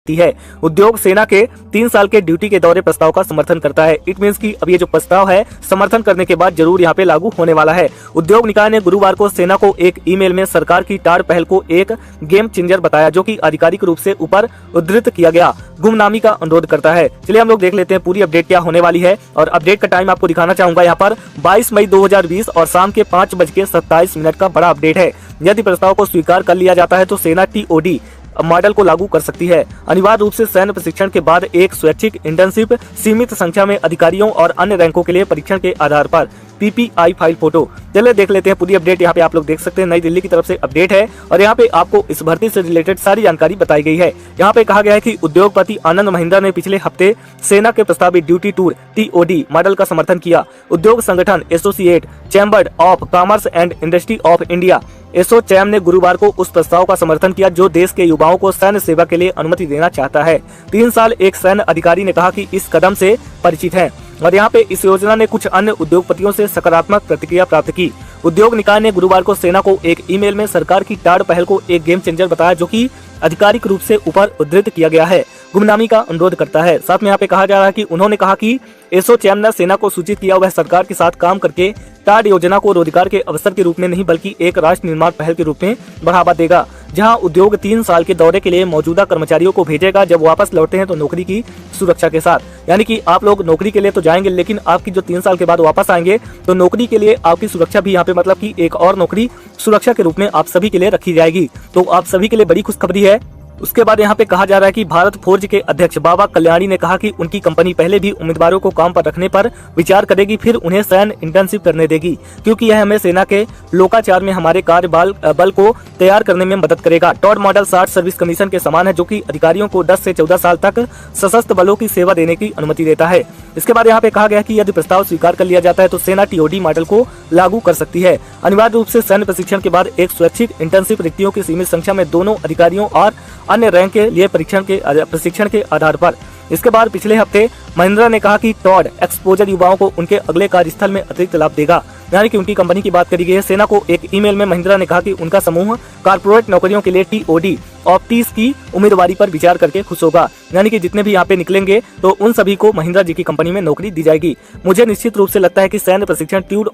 सकती है। उद्योग सेना के 3 साल के ड्यूटी के दौरे प्रस्ताव का समर्थन करता है। इट मींस कि अब ये जो प्रस्ताव है समर्थन करने के बाद जरूर यहाँ पे लागू होने वाला है। उद्योग निकाय ने गुरुवार को सेना को एक ईमेल में सरकार की टार पहल को एक गेम चेंजर बताया, जो कि आधिकारिक रूप से ऊपर उद्धृत किया गया गुमनामी का अनुरोध करता है। चलिए हम लोग देख लेते हैं पूरी अपडेट क्या होने वाली है, और अपडेट का टाइम आपको दिखाना चाहूंगा। यहाँ पर 22 मई 2020 और शाम के 5:27 का बड़ा अपडेट है। यदि प्रस्ताव को स्वीकार कर लिया जाता है तो सेना TOD मॉडल को लागू कर सकती है। अनिवार्य रूप से सैन्य प्रशिक्षण के बाद एक स्वैच्छिक इंटर्नशिप, सीमित संख्या में अधिकारियों और अन्य रैंकों के लिए परीक्षण के आधार पर PPI फाइल फोटो। चलिए देख लेते हैं पूरी अपडेट। यहाँ पे आप लोग देख सकते हैं नई दिल्ली की तरफ से अपडेट है, और यहाँ पे आपको इस भर्ती से रिलेटेड सारी जानकारी बताई गई है। यहाँ पे कहा गया है कि उद्योगपति आनंद महिंद्रा ने पिछले हफ्ते सेना के प्रस्तावित ड्यूटी टूर TOD मॉडल का समर्थन किया। उद्योग संगठन associate chamber of commerce and industry of India ASSOCHAM ने गुरुवार को उस प्रस्ताव का समर्थन किया जो देश के युवाओं को सैन्य सेवा के लिए अनुमति देना चाहता है। 3 साल एक सैन्य अधिकारी ने कहा कि इस कदम से परिचित है, और यहाँ पे इस योजना ने कुछ अन्य उद्योगपतियों से सकारात्मक प्रतिक्रिया प्राप्त की। उद्योग निकाय ने गुरुवार को सेना को एक ईमेल में सरकार की टार पहल को एक गेम चेंजर बताया, जो कि आधिकारिक रूप से ऊपर उद्धृत किया गया है, गुमनामी का अनुरोध करता है। साथ में यहाँ पे कहा जा रहा है कि उन्होंने कहा कि एसोचैम ने सेना को सूचित किया वह सरकार के साथ काम करके टार योजना को रोजगार के अवसर के रूप में नहीं बल्कि एक राष्ट्र निर्माण पहल के रूप में बढ़ावा देगा, जहां उद्योग 3 साल के दौरे के लिए मौजूदा कर्मचारियों को भेजेगा। जब वापस लौटते हैं तो नौकरी की सुरक्षा के साथ, यानी कि आप लोग नौकरी के लिए तो जाएंगे, लेकिन आपकी जो 3 साल के बाद वापस आएंगे तो नौकरी के लिए आपकी सुरक्षा भी यहाँ पे मतलब कि एक और नौकरी सुरक्षा के रूप में आप सभी के लिए रखी जाएगी। तो आप सभी के लिए बड़ी खुशखबरी है। उसके बाद यहाँ पे कहा जा रहा है कि भारत फोर्ज के अध्यक्ष बाबा कल्याणी ने कहा कि उनकी कंपनी पहले भी उम्मीदवारों को काम पर रखने पर विचार करेगी, फिर उन्हें सैन्य इंटर्नशिप करने देगी, क्योंकि यह हमें सेना के लोकाचार में हमारे कार्य बल को तैयार करने में मदद करेगा। टॉड मॉडल 60 सर्विस कमीशन के समान है, जो कि अधिकारियों को 10 से 14 साल तक सशस्त्र बलों की सेवा देने की अनुमति देता है। इसके बाद यहाँ पे कहा गया कि यदि प्रस्ताव स्वीकार कर लिया जाता है तो सेना TOD मॉडल को लागू कर सकती है। अनिवार्य रूप से सैन्य प्रशिक्षण के बाद एक स्वैच्छिक इंटर्नशिप रिक्तियों की सीमित संख्या में दोनों अधिकारियों और अन्य रैंक के लिए प्रशिक्षण के आधार पर। इसके बाद पिछले हफ्ते महिंद्रा ने कहा कि टॉड एक्सपोजर युवाओं को उनके अगले कार्यस्थल में अतिरिक्त लाभ देगा, यानी कि उनकी कंपनी की बात करी गई है। सेना को एक ईमेल में महिंद्रा ने कहा कि उनका समूह कारपोरेट नौकरियों के लिए TOD और 30 की उम्मीदवारी पर विचार करके खुश होगा, यानी कि जितने भी यहाँ पे निकलेंगे तो उन सभी को महिंद्रा जी की कंपनी में नौकरी दी जाएगी। मुझे निश्चित रूप से लगता है कि सैन्य प्रशिक्षण टूर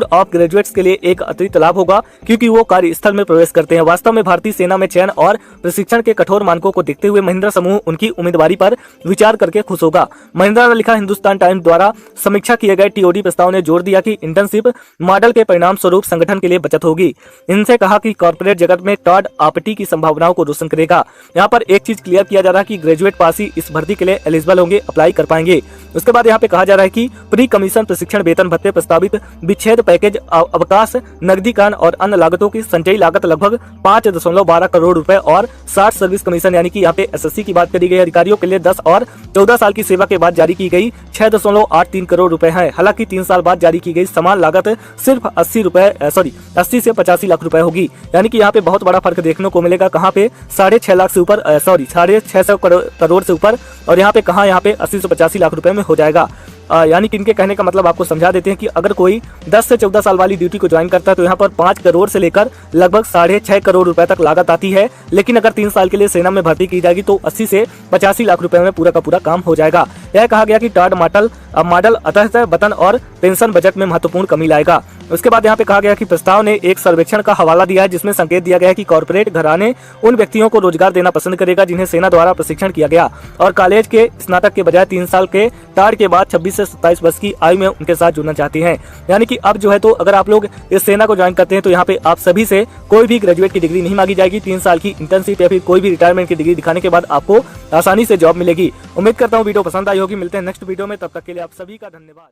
ऑफ ग्रेजुएट्स के लिए एक अतिरिक्त लाभ होगा, क्योंकि वो कार्यस्थल में प्रवेश करते हैं। वास्तव में भारतीय सेना में चयन और प्रशिक्षण के कठोर मानकों को देखते हुए महिंद्रा समूह उनकी उम्मीदवारी पर विचार करके खुश होगा। महिंद्रा ने लिखा, हिंदुस्तान टाइम्स द्वारा समीक्षा किए गए TOD प्रस्ताव ने जोर दिया कि इंटर्नशिप मॉडल के परिणाम स्वरूप संगठन के लिए बचत होगी। इनसे कहा कि कॉर्पोरेट जगत में टॉड आपटी की संभावनाओं को रोशन करेगा। यहाँ पर एक चीज क्लियर किया जा रहा है कि ग्रेजुएट पास ही इस भर्ती के लिए एलिजिबल होंगे, अप्लाई कर पाएंगे। उसके बाद यहाँ पे कहा जा रहा है कि प्री कमीशन प्रशिक्षण वेतन भत्ते, प्रस्तावित विच्छेद पैकेज, अवकाश, नकदीकरण और अन्य लागतों की संचयी लागत लगभग 5.12 करोड़ रुपए और 60 सर्विस कमीशन, यानी कि यहाँ पे SSC की बात करी गई अधिकारियों के लिए 10 और 14 साल की सेवा के बाद जारी की गई 6.83 करोड़ रुपए है। हालांकि 3 साल बाद जारी की गई समान लागत सिर्फ 80 से 85 लाख रुपए होगी, यानी कि यहाँ पे बहुत बड़ा फर्क देखने को मिलेगा। कहाँ पे 6.5 लाख से ऊपर 650 करोड़ से ऊपर, और यहाँ पे कहाँ यहाँ पे 80 से 85 लाख रुपए में हो जाएगा। यानी कि इनके कहने का मतलब आपको समझा देते हैं कि अगर कोई 10 से 14 साल वाली ड्यूटी को ज्वाइन करता है तो यहाँ पर 5 करोड़ से लेकर लगभग 6.5 करोड़ रुपए तक लागत आती है, लेकिन अगर 3 साल के लिए सेना में भर्ती की जाएगी तो 80 से 85 लाख रुपए में पूरा का पूरा काम हो जाएगा। यह कहा गया कि टॉड मॉडल अतः वेतन और पेंशन बजट में महत्वपूर्ण कमी लाएगा। उसके बाद यहाँ पे कहा गया कि प्रस्ताव ने एक सर्वेक्षण का हवाला दिया है, जिसमें संकेत दिया गया है कि कॉर्पोरेट घराने उन व्यक्तियों को रोजगार देना पसंद करेगा जिन्हें सेना द्वारा प्रशिक्षण किया गया और कॉलेज के स्नातक के बजाय 3 साल के टार के बाद 26 से 27 वर्ष की आयु में उनके साथ जुड़ना चाहती हैं। यानी कि अब जो है तो अगर आप लोग इस सेना को ज्वाइन करते हैं तो यहाँ पे आप सभी से कोई भी ग्रेजुएट की डिग्री नहीं मांगी जाएगी। 3 साल की इंटर्नशिप या फिर कोई भी रिटायरमेंट की डिग्री दिखाने के बाद आपको आसानी से जॉब मिलेगी। उम्मीद करता हूँ वीडियो पसंद आई होगी। मिलते हैं नेक्स्ट वीडियो में, तब तक के लिए आप सभी का धन्यवाद।